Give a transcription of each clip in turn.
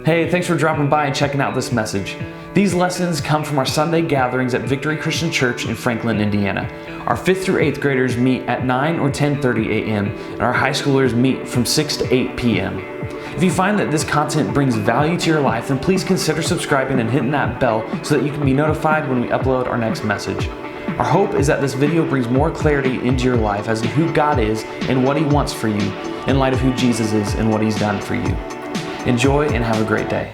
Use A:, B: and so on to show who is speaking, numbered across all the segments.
A: Hey, thanks for dropping by and checking out this message. These lessons come from our Sunday gatherings at Victory Christian Church in Franklin, Indiana. Our 5th through 8th graders meet at 9 or 10:30 a.m. and our high schoolers meet from 6 to 8 p.m. If you find that this content brings value to your life, then please consider subscribing and hitting that bell so that you can be notified when we upload our next message. Our hope is that this video brings more clarity into your life as to who God is and what He wants for you in light of who Jesus is and what He's done for you. Enjoy and have a great day.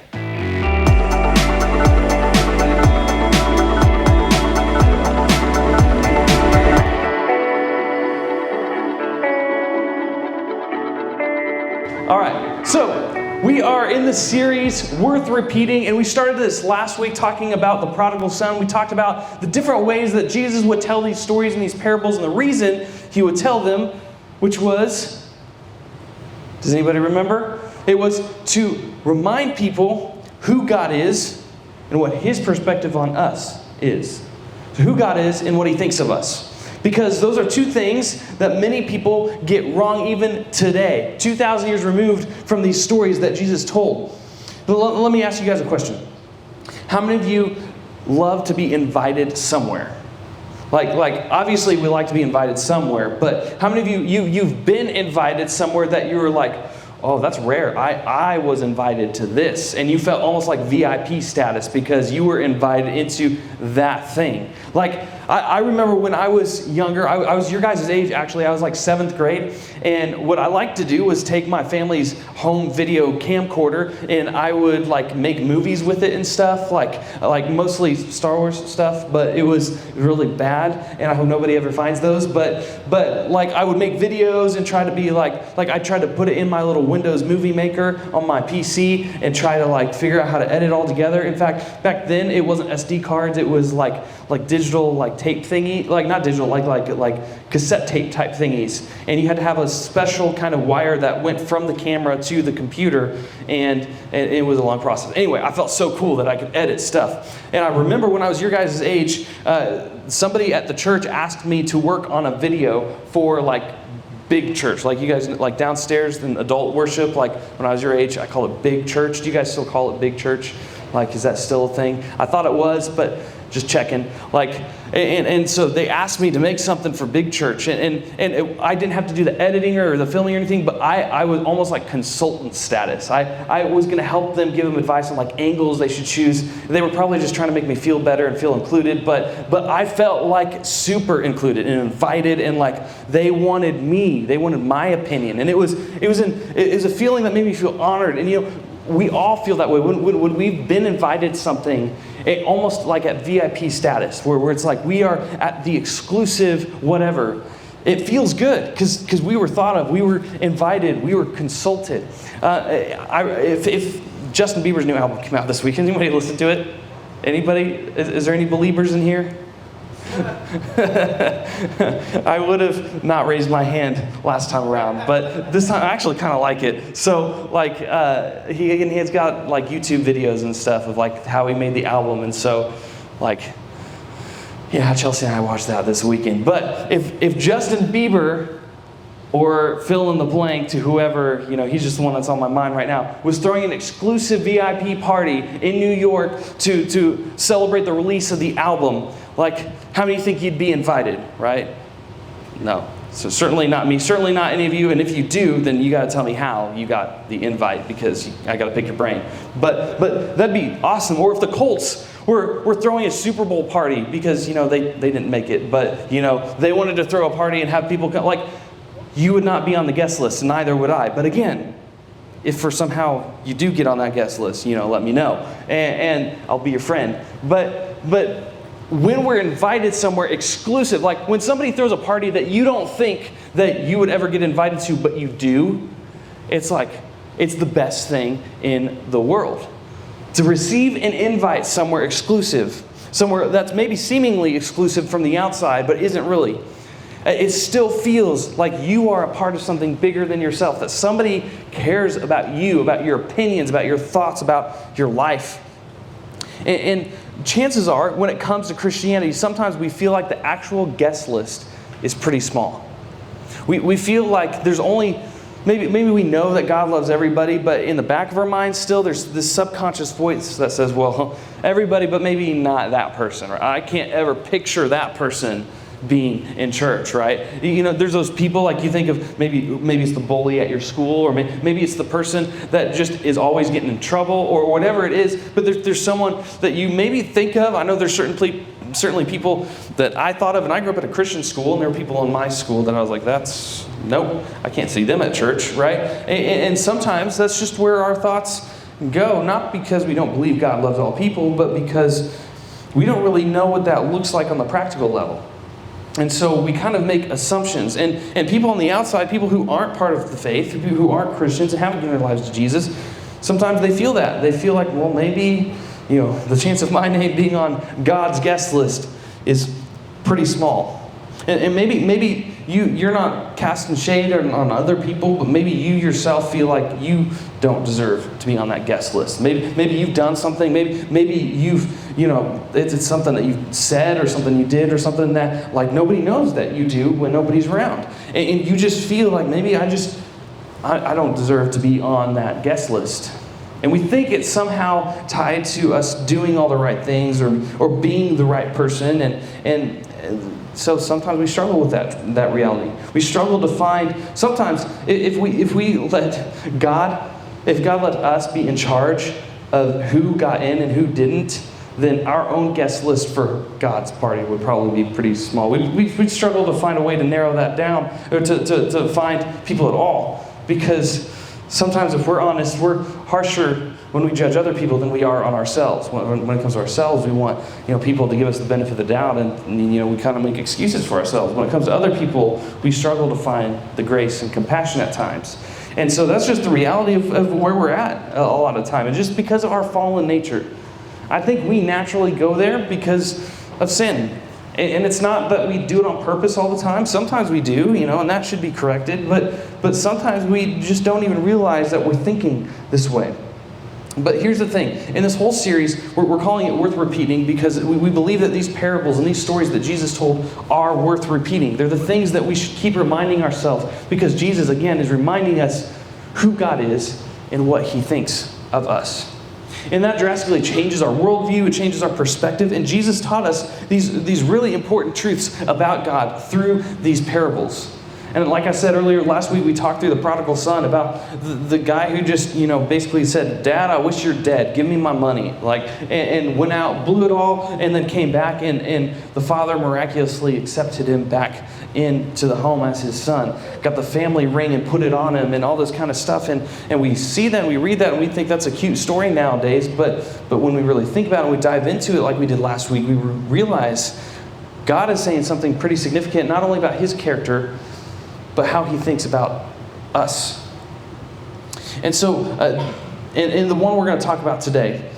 A: All right, so we are in the series Worth Repeating, and we started this last week talking about the prodigal son. We talked about the different ways that Jesus would tell these stories and these parables, and the reason He would tell them, which was, does anybody remember? It was to remind people who God is and what His perspective on us is. So who God is and what He thinks of us. Because those are two things that many people get wrong even today, 2,000 years removed from these stories that Jesus told. But let me ask you guys a question. How many of you love to be invited somewhere? Like obviously we like to be invited somewhere, but how many of you've been invited somewhere that you were like, oh, that's rare. I was invited to this. And you felt almost like VIP status because you were invited into that thing. Like, I remember when I was younger, I was your guys' age, actually. I was like 7th grade. And what I liked to do was take my family's home video camcorder and I would like make movies with it and stuff. Like mostly Star Wars stuff, but it was really bad. And I hope nobody ever finds those. But like I would make videos and try to be like I tried to put it in my little Windows Movie Maker on my PC and try to like figure out how to edit all together. In fact, back then it wasn't SD cards, it was like digital like tape thingy, like not digital, like cassette tape type thingies. And you had to have a special kind of wire that went from the camera to the computer, and it was a long process. Anyway, I felt so cool that I could edit stuff. And I remember when I was your guys' age, somebody at the church asked me to work on a video for like big church, like you guys, like downstairs in adult worship, like when I was your age, I call it big church. Do you guys still call it big church? Like, is that still a thing? I thought it was, but just checking. Like, and so they asked me to make something for big church, and I didn't have to do the editing or the filming or anything, but I was almost like consultant status. I was going to help them, give them advice on like angles they should choose. They were probably just trying to make me feel better and feel included, but I felt like super included and invited, and like they wanted me, they wanted my opinion, and it was a feeling that made me feel honored. And you know, we all feel that way when we've been invited something, almost like at VIP status, where it's like we are at the exclusive whatever. It feels good because we were thought of, we were invited, we were consulted. If Justin Bieber's new album came out this week, anybody listen to it? Anybody? Is there any believers in here? I would have not raised my hand last time around, but this time I actually kind of like it. So like he's got like YouTube videos and stuff of like how he made the album, and so like yeah, Chelsea and I watched that this weekend. But if Justin Bieber or fill in the blank to whoever, you know, he's just the one that's on my mind right now, was throwing an exclusive VIP party in New York to celebrate the release of the album, like, how many think you'd be invited, right? No. So certainly not me, certainly not any of you, and if you do, then you got to tell me how you got the invite, because I got to pick your brain. But that'd be awesome. Or if the Colts were throwing a Super Bowl party, because, you know, they didn't make it, but, you know, they wanted to throw a party and have people come, like, you would not be on the guest list, and neither would I. But again, if for somehow you do get on that guest list, you know, let me know, and I'll be your friend. But when we're invited somewhere exclusive, like when somebody throws a party that you don't think that you would ever get invited to, but you do, it's like, it's the best thing in the world. To receive an invite somewhere exclusive, somewhere that's maybe seemingly exclusive from the outside, but isn't really. It still feels like you are a part of something bigger than yourself, that somebody cares about you, about your opinions, about your thoughts, about your life. And chances are, when it comes to Christianity, sometimes we feel like the actual guest list is pretty small. We feel like there's only maybe we know that God loves everybody, but in the back of our minds still there's this subconscious voice that says, well, everybody, but maybe not that person. Right? I can't ever picture that person being in church, right? You know, there's those people, like you think of, maybe it's the bully at your school, or maybe it's the person that just is always getting in trouble, or whatever it is, but there's someone that you maybe think of. I know there's certainly people that I thought of, and I grew up at a Christian school, and there were people in my school that I was like, nope, I can't see them at church, right? And sometimes that's just where our thoughts go, not because we don't believe God loves all people, but because we don't really know what that looks like on the practical level. And so we kind of make assumptions. And people on the outside, people who aren't part of the faith, people who aren't Christians and haven't given their lives to Jesus, sometimes they feel that. They feel like, well, maybe, the chance of my name being on God's guest list is pretty small. And maybe you're not casting shade on other people, but maybe you yourself feel like you don't deserve to be on that guest list. Maybe you've done something. Maybe you've, it's something that you've said or something you did or something that like nobody knows that you do when nobody's around. And you just feel like maybe I don't deserve to be on that guest list. And we think it's somehow tied to us doing all the right things or being the right person. And so sometimes we struggle with that reality. We struggle to find, sometimes if God let us be in charge of who got in and who didn't, then our own guest list for God's party would probably be pretty small. We'd struggle to find a way to narrow that down, or to find people at all. Because sometimes if we're honest, we're harsher when we judge other people than we are on ourselves. When it comes to ourselves, we want people to give us the benefit of the doubt, and we kind of make excuses for ourselves. When it comes to other people, we struggle to find the grace and compassion at times. And so that's just the reality of where we're at a lot of the time. And just because of our fallen nature, I think we naturally go there because of sin. And it's not that we do it on purpose all the time. Sometimes we do, and that should be corrected. But sometimes we just don't even realize that we're thinking this way. But here's the thing. In this whole series, we're calling it Worth Repeating because we believe that these parables and these stories that Jesus told are worth repeating. They're the things that we should keep reminding ourselves because Jesus, again, is reminding us who God is and what He thinks of us. And that drastically changes our worldview, it changes our perspective, and Jesus taught us these really important truths about God through these parables. And like I said earlier, last week we talked through the prodigal son about the guy who just, basically said, Dad, I wish you're dead. Give me my money. And went out, blew it all, and then came back, and the father miraculously accepted him back into the home as his son. Got the family ring and put it on him and all this kind of stuff. And we see that, and we read that, and we think that's a cute story nowadays. But when we really think about it and we dive into it like we did last week, we realize God is saying something pretty significant, not only about His character, but how He thinks about us. And so, in the one we're going to talk about today,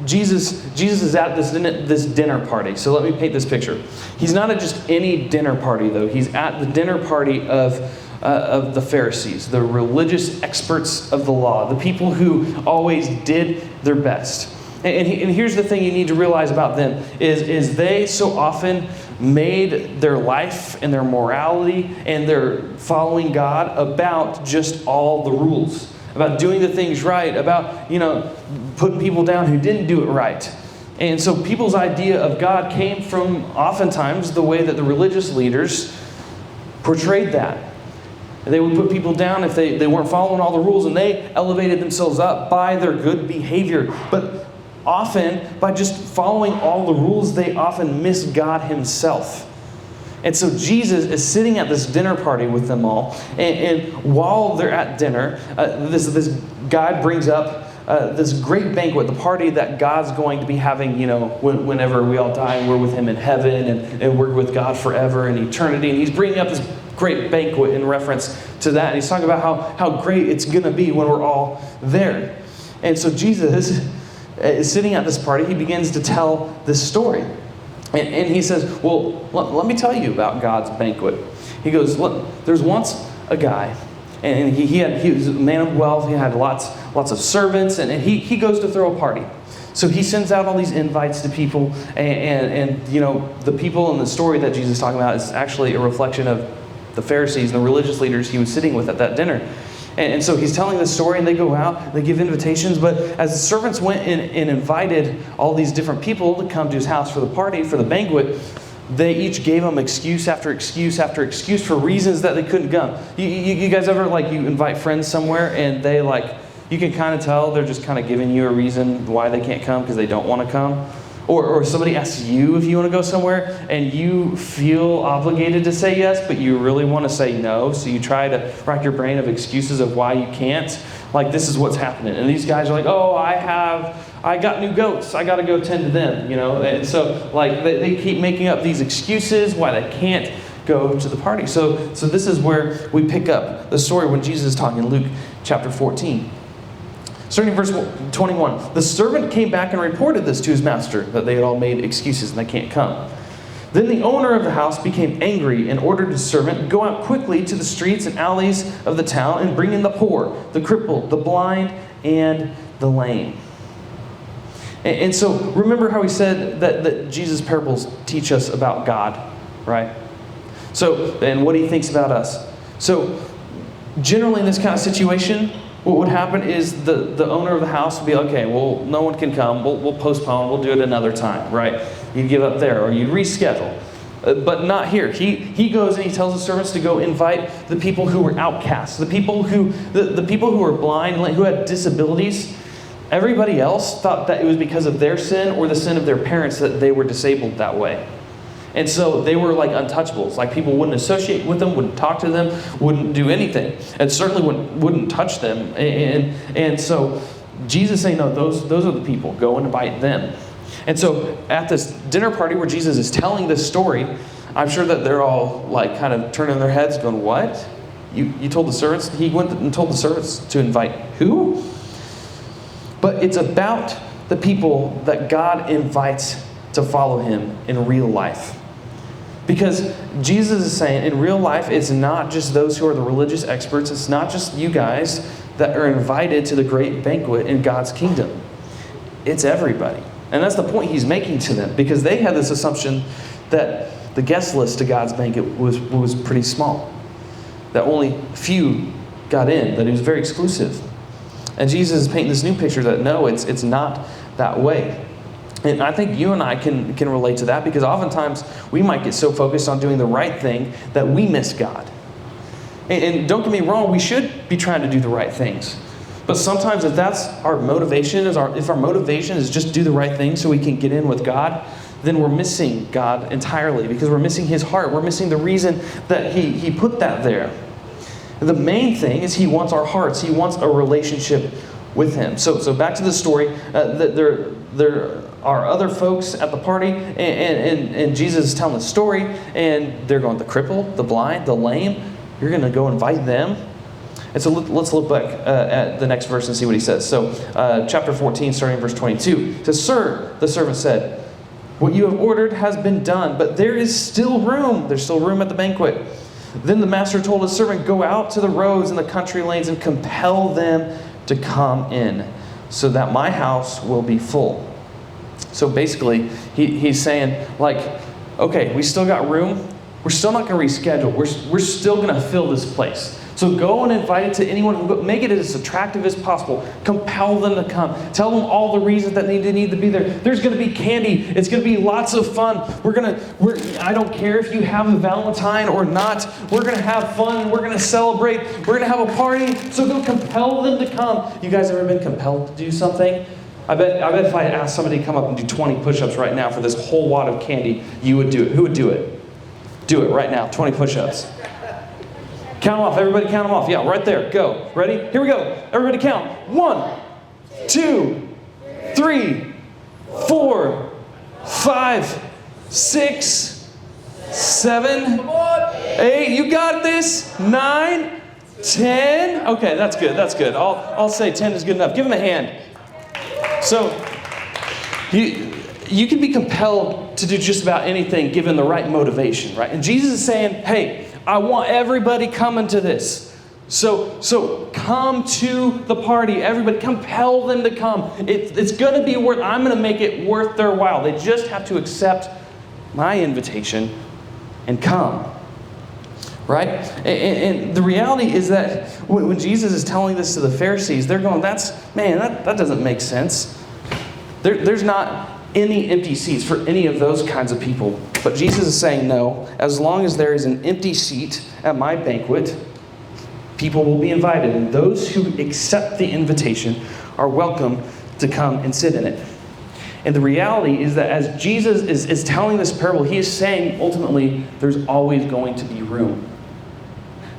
A: Jesus is at this dinner party. So let me paint this picture. He's not at just any dinner party, though. He's at the dinner party of the Pharisees, the religious experts of the law, the people who always did their best. And here's the thing you need to realize about them is they so often made their life and their morality and their following God about just all the rules, about doing the things right, about, putting people down who didn't do it right. And so people's idea of God came from oftentimes the way that the religious leaders portrayed that. They would put people down if they weren't following all the rules, and they elevated themselves up by their good behavior. But often, by just following all the rules, they often miss God Himself. And so Jesus is sitting at this dinner party with them all. And while they're at dinner, this guy brings up this great banquet, the party that God's going to be having, whenever we all die and we're with Him in heaven and we're with God forever in eternity. And he's bringing up this great banquet in reference to that. And he's talking about how great it's going to be when we're all there. And so Jesus is sitting at this party. He begins to tell this story. And he says, well, let me tell you about God's banquet. He goes, look, there's once a guy, and he was a man of wealth. He had lots of servants, and he goes to throw a party. So he sends out all these invites to people, and the people in the story that Jesus is talking about is actually a reflection of the Pharisees and the religious leaders he was sitting with at that dinner. And so he's telling this story, and they go out, they give invitations. But as the servants went and invited all these different people to come to his house for the party, for the banquet, they each gave him excuse after excuse after excuse for reasons that they couldn't come. You guys ever, you invite friends somewhere, and they, you can kind of tell they're just kind of giving you a reason why they can't come because they don't want to come? Or somebody asks you if you want to go somewhere, and you feel obligated to say yes, but you really want to say no, so you try to rack your brain of excuses of why you can't. This is what's happening. And these guys are like, oh, I got new goats. I got to go tend to them, And so, they keep making up these excuses why they can't go to the party. So this is where we pick up the story when Jesus is talking in Luke chapter 14. Starting in verse 21, the servant came back and reported this to his master, that they had all made excuses and they can't come. Then the owner of the house became angry and ordered his servant, go out quickly to the streets and alleys of the town and bring in the poor, the crippled, the blind, and the lame. And so remember how we said that Jesus' parables teach us about God, right? So, and what he thinks about us. So generally in this kind of situation, what would happen is the owner of the house would be, okay, well, no one can come. We'll postpone. We'll do it another time, right? You'd give up there, or you'd reschedule. But not here. He goes and he tells the servants to go invite the people who were outcasts, the people who were blind, who had disabilities. Everybody else thought that it was because of their sin or the sin of their parents that they were disabled that way. And so they were like untouchables. People wouldn't associate with them, wouldn't talk to them, wouldn't do anything. And certainly wouldn't touch them. And so Jesus saying, no, those are the people. Go and invite them. And so at this dinner party where Jesus is telling this story, I'm sure that they're all kind of turning their heads going, what? You told the servants? He went and told the servants to invite who? But it's about the people that God invites to follow him in real life. Because Jesus is saying in real life, it's not just those who are the religious experts. It's not just you guys that are invited to the great banquet in God's kingdom. It's everybody. And that's the point he's making to them. Because they had this assumption that the guest list to God's banquet was pretty small. That only few got in. That it was very exclusive. And Jesus is painting this new picture that no, it's not that way. And I think you and I can relate to that, because oftentimes we might get so focused on doing the right thing that we miss God. And don't get me wrong, we should be trying to do the right things. But sometimes if that's our motivation, if our motivation is just do the right thing so we can get in with God, then we're missing God entirely, because we're missing his heart. We're missing the reason that he put that there. The main thing is he wants our hearts. He wants a relationship with him. So back to the story. There are other folks at the party, and Jesus is telling the story, and they're going, the crippled, the blind, the lame, you're going to go invite them? And so let's look back at the next verse and see what he says. So chapter 14, starting in verse 22. It says, Sir, the servant said, what you have ordered has been done, but there is still room. There's still room at the banquet. Then the master told his servant, go out to the roads and the country lanes and compel them to come in, so that my house will be full. So basically, he's saying, okay, we still got room. We're still not going to reschedule. We're still going to fill this place. So go and invite it to anyone. Make it as attractive as possible. Compel them to come. Tell them all the reasons that they need to be there. There's going to be candy. It's going to be lots of fun. I don't care if you have a Valentine or not. We're going to have fun. We're going to celebrate. We're going to have a party. So go compel them to come. You guys ever been compelled to do something? I bet if I asked somebody to come up and do 20 push-ups right now for this whole wad of candy, you would do it. Who would do it? Do it right now. 20 push-ups. Count them off. Everybody count them off. Yeah, right there. Go. Ready? Here we go. Everybody count. 1, 2, 3, 4, 5, 6, 7, 8. You got this. 9, 10. Okay, that's good. That's good. I'll say 10 is good enough. Give them a hand. So, you can be compelled to do just about anything given the right motivation, right? And Jesus is saying, hey, I want everybody coming to this. So come to the party. Everybody, compel them to come. It's going to be I'm going to make it worth their while. They just have to accept my invitation and come. right? And the reality is that when Jesus is telling this to the Pharisees, they're going, that doesn't make sense. There's not any empty seats for any of those kinds of people. But Jesus is saying, no, as long as there is an empty seat at my banquet, people will be invited. And those who accept the invitation are welcome to come and sit in it. And the reality is that as Jesus is telling this parable, he is saying, ultimately, there's always going to be room.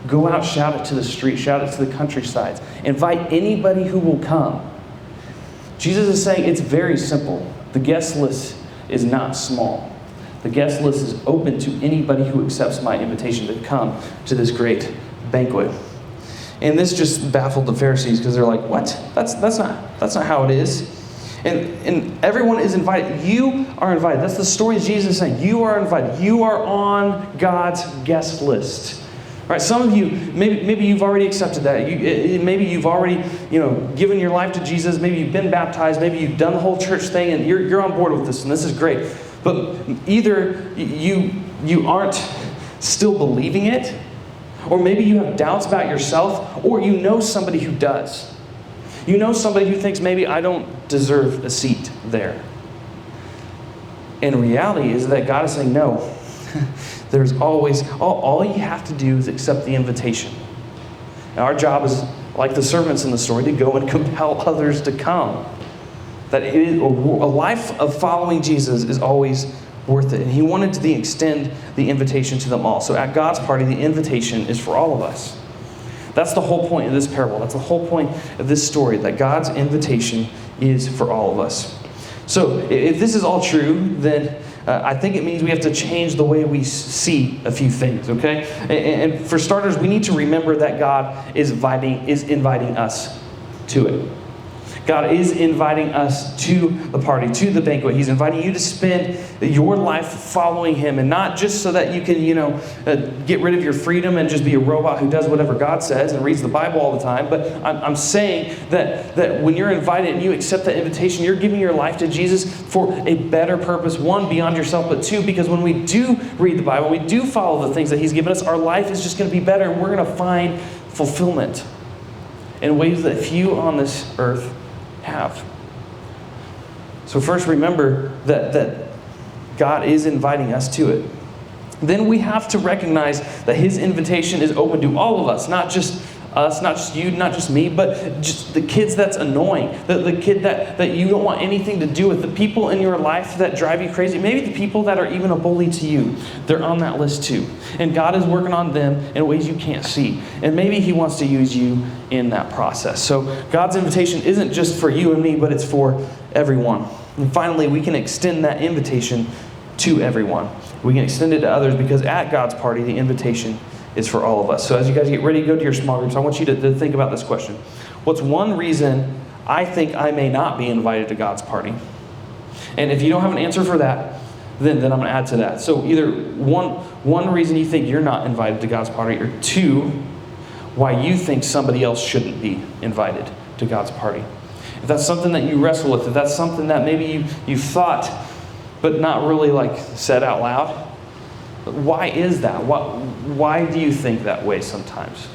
A: Go out, shout it to the street, shout it to the countrysides. Invite anybody who will come. Jesus is saying it's very simple. The guest list is not small. The guest list is open to anybody who accepts my invitation to come to this great banquet. And this just baffled the Pharisees because they're like, what? That's not how it is. And everyone is invited. You are invited. That's the story Jesus is saying. You are invited. You are on God's guest list. All right, some of you, maybe you've already accepted that. Maybe you've already, given your life to Jesus. Maybe you've been baptized. Maybe you've done the whole church thing, and you're on board with this, and this is great. But either you aren't still believing it, or maybe you have doubts about yourself, or you know somebody who does. You know somebody who thinks maybe I don't deserve a seat there. And reality is that God is saying, no. There's always, all you have to do is accept the invitation. And our job is, like the servants in the story, to go and compel others to come. That a life of following Jesus is always worth it. And he wanted to extend the invitation to them all. So at God's party, the invitation is for all of us. That's the whole point of this parable. That's the whole point of this story, that God's invitation is for all of us. So if this is all true, then I think it means we have to change the way we see a few things, okay? And for starters, we need to remember that God is inviting us to it. God is inviting us to the party, to the banquet. He's inviting you to spend your life following him, and not just so that you can, get rid of your freedom and just be a robot who does whatever God says and reads the Bible all the time. But I'm saying that when you're invited and you accept that invitation, you're giving your life to Jesus for a better purpose. One, beyond yourself, but two, because when we do read the Bible, we do follow the things that he's given us, our life is just going to be better, and we're going to find fulfillment in ways that few on this earth have. So first, remember that God is inviting us to it. Then we have to recognize that his invitation is open to all of us, not just us, not just you, not just me, but just the kids that's annoying, the kid that you don't want anything to do with, the people in your life that drive you crazy, maybe the people that are even a bully to you. They're on that list too. And God is working on them in ways you can't see. And maybe he wants to use you in that process. So God's invitation isn't just for you and me, but it's for everyone. And finally, we can extend that invitation to everyone. We can extend it to others because at God's party, the invitation is for all of us. So as you guys get ready to go to your small groups, I want you to think about this question. What's one reason I think I may not be invited to God's party? And if you don't have an answer for that, then I'm going to add to that. So either one reason you think you're not invited to God's party, or two, why you think somebody else shouldn't be invited to God's party. If that's something that you wrestle with, if that's something that maybe you've thought but not really said out loud, why is that? Why do you think that way sometimes?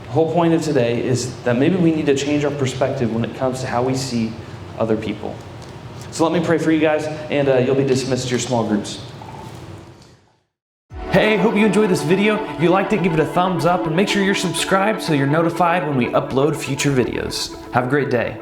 A: The whole point of today is that maybe we need to change our perspective when it comes to how we see other people. So let me pray for you guys, and you'll be dismissed to your small groups. Hey, hope you enjoyed this video. If you liked it, give it a thumbs up, and make sure you're subscribed so you're notified when we upload future videos. Have a great day.